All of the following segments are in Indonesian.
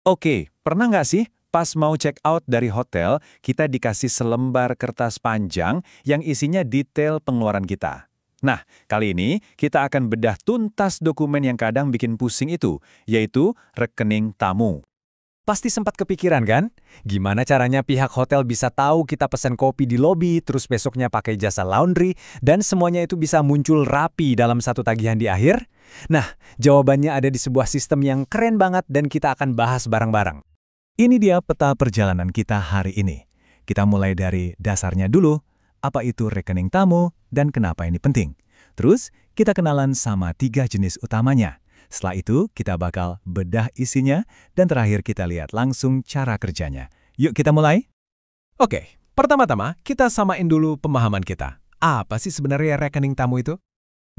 Oke, pernah nggak sih pas mau check out dari hotel, kita dikasih selembar kertas panjang yang isinya detail pengeluaran kita? Nah, kali ini kita akan bedah tuntas dokumen yang kadang bikin pusing itu, yaitu rekening tamu. Pasti sempat kepikiran kan? Gimana caranya pihak hotel bisa tahu kita pesan kopi di lobi, terus besoknya pakai jasa laundry, dan semuanya itu bisa muncul rapi dalam satu tagihan di akhir? Nah, jawabannya ada di sebuah sistem yang keren banget dan kita akan bahas bareng-bareng. Ini dia peta perjalanan kita hari ini. Kita mulai dari dasarnya dulu, apa itu rekening tamu dan kenapa ini penting. Terus, kita kenalan sama 3 jenis utamanya. Setelah itu, kita bakal bedah isinya, dan terakhir kita lihat langsung cara kerjanya. Yuk kita mulai? Oke, pertama-tama kita samain dulu pemahaman kita. Apa sih sebenarnya rekening tamu itu?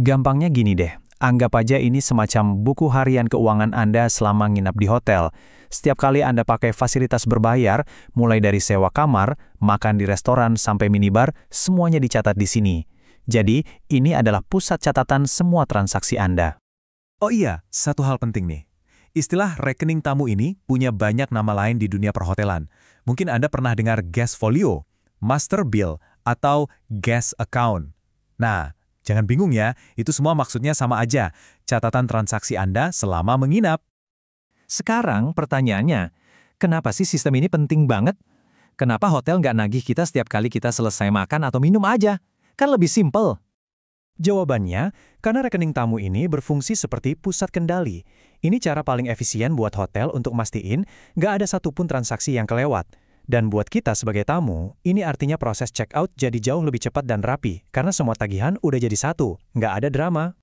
Gampangnya gini deh, anggap aja ini semacam buku harian keuangan Anda selama nginap di hotel. Setiap kali Anda pakai fasilitas berbayar, mulai dari sewa kamar, makan di restoran, sampai minibar, semuanya dicatat di sini. Jadi, ini adalah pusat catatan semua transaksi Anda. Oh iya, satu hal penting nih. Istilah rekening tamu ini punya banyak nama lain di dunia perhotelan. Mungkin Anda pernah dengar guest folio, master bill, atau guest account. Nah, jangan bingung ya, itu semua maksudnya sama aja, catatan transaksi Anda selama menginap. Sekarang pertanyaannya, kenapa sih sistem ini penting banget? Kenapa hotel nggak nagih kita setiap kali kita selesai makan atau minum aja? Kan lebih simpel. Jawabannya, karena rekening tamu ini berfungsi seperti pusat kendali. Ini cara paling efisien buat hotel untuk mastiin nggak ada satupun transaksi yang kelewat. Dan buat kita sebagai tamu, ini artinya proses check-out jadi jauh lebih cepat dan rapi, karena semua tagihan udah jadi satu, nggak ada drama.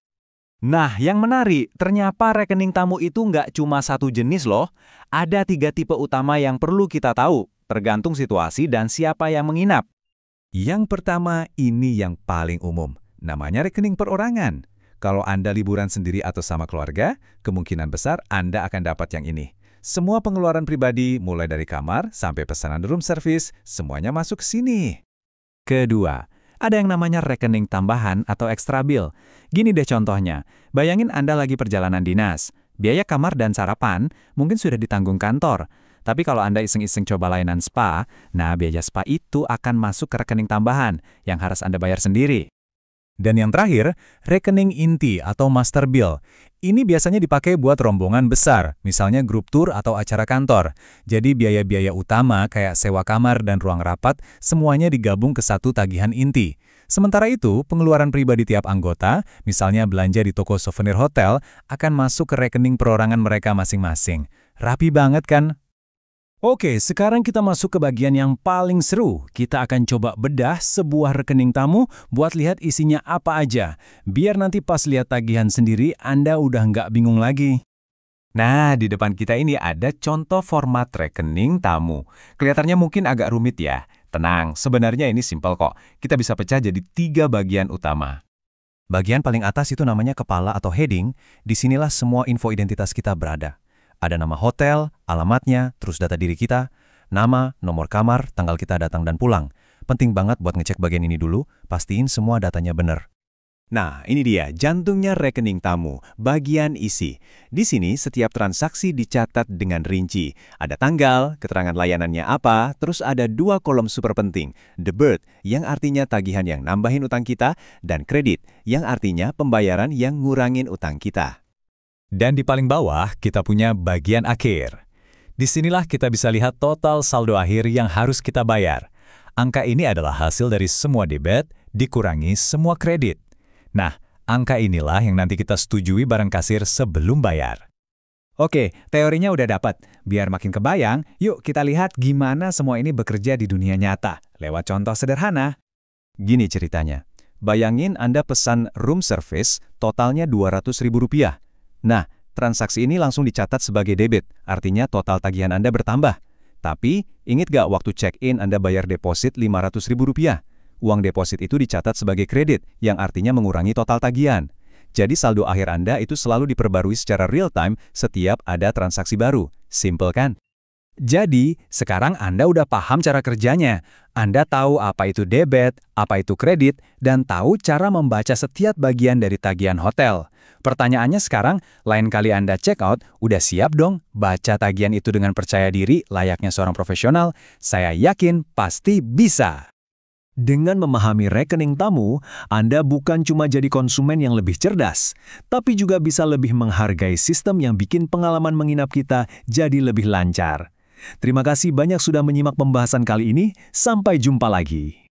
Nah, yang menarik, ternyata rekening tamu itu nggak cuma satu jenis loh. Ada 3 tipe utama yang perlu kita tahu, tergantung situasi dan siapa yang menginap. Yang pertama, ini yang paling umum. Namanya rekening perorangan. Kalau Anda liburan sendiri atau sama keluarga, kemungkinan besar Anda akan dapat yang ini. Semua pengeluaran pribadi, mulai dari kamar sampai pesanan room service, semuanya masuk sini. Kedua, ada yang namanya rekening tambahan atau extra bill. Gini deh contohnya, bayangin Anda lagi perjalanan dinas. Biaya kamar dan sarapan mungkin sudah ditanggung kantor. Tapi kalau Anda iseng-iseng coba layanan spa, nah biaya spa itu akan masuk ke rekening tambahan yang harus Anda bayar sendiri. Dan yang terakhir, rekening inti atau master bill. Ini biasanya dipakai buat rombongan besar, misalnya grup tour atau acara kantor. Jadi biaya-biaya utama kayak sewa kamar dan ruang rapat, semuanya digabung ke satu tagihan inti. Sementara itu, pengeluaran pribadi tiap anggota, misalnya belanja di toko souvenir hotel, akan masuk ke rekening perorangan mereka masing-masing. Rapi banget kan? Oke, sekarang kita masuk ke bagian yang paling seru. Kita akan coba bedah sebuah rekening tamu buat lihat isinya apa aja. Biar nanti pas lihat tagihan sendiri, Anda udah nggak bingung lagi. Nah, di depan kita ini ada contoh format rekening tamu. Kelihatannya mungkin agak rumit ya. Tenang, sebenarnya ini simpel kok. Kita bisa pecah jadi 3 bagian utama. Bagian paling atas itu namanya kepala atau heading. Disinilah semua info identitas kita berada. Ada nama hotel, alamatnya, terus data diri kita, nama, nomor kamar, tanggal kita datang dan pulang. Penting banget buat ngecek bagian ini dulu, pastiin semua datanya benar. Nah, ini dia jantungnya rekening tamu, bagian isi. Di sini setiap transaksi dicatat dengan rinci. Ada tanggal, keterangan layanannya apa, terus ada 2 kolom super penting. Debit, yang artinya tagihan yang nambahin utang kita, dan kredit, yang artinya pembayaran yang ngurangin utang kita. Dan di paling bawah, kita punya bagian akhir. Disinilah kita bisa lihat total saldo akhir yang harus kita bayar. Angka ini adalah hasil dari semua debit dikurangi semua kredit. Nah, angka inilah yang nanti kita setujui bareng kasir sebelum bayar. Oke, teorinya udah dapat. Biar makin kebayang, yuk kita lihat gimana semua ini bekerja di dunia nyata. Lewat contoh sederhana. Gini ceritanya. Bayangin Anda pesan room service, totalnya Rp200.000. Nah, transaksi ini langsung dicatat sebagai debit, artinya total tagihan Anda bertambah. Tapi, ingat gak waktu check-in Anda bayar deposit Rp500.000? Uang deposit itu dicatat sebagai kredit, yang artinya mengurangi total tagihan. Jadi saldo akhir Anda itu selalu diperbarui secara real time setiap ada transaksi baru. Simple kan? Jadi, sekarang Anda udah paham cara kerjanya. Anda tahu apa itu debit, apa itu kredit, dan tahu cara membaca setiap bagian dari tagihan hotel. Pertanyaannya sekarang, lain kali Anda check out, udah siap dong baca tagihan itu dengan percaya diri layaknya seorang profesional? Saya yakin pasti bisa. Dengan memahami rekening tamu, Anda bukan cuma jadi konsumen yang lebih cerdas, tapi juga bisa lebih menghargai sistem yang bikin pengalaman menginap kita jadi lebih lancar. Terima kasih banyak sudah menyimak pembahasan kali ini. Sampai jumpa lagi.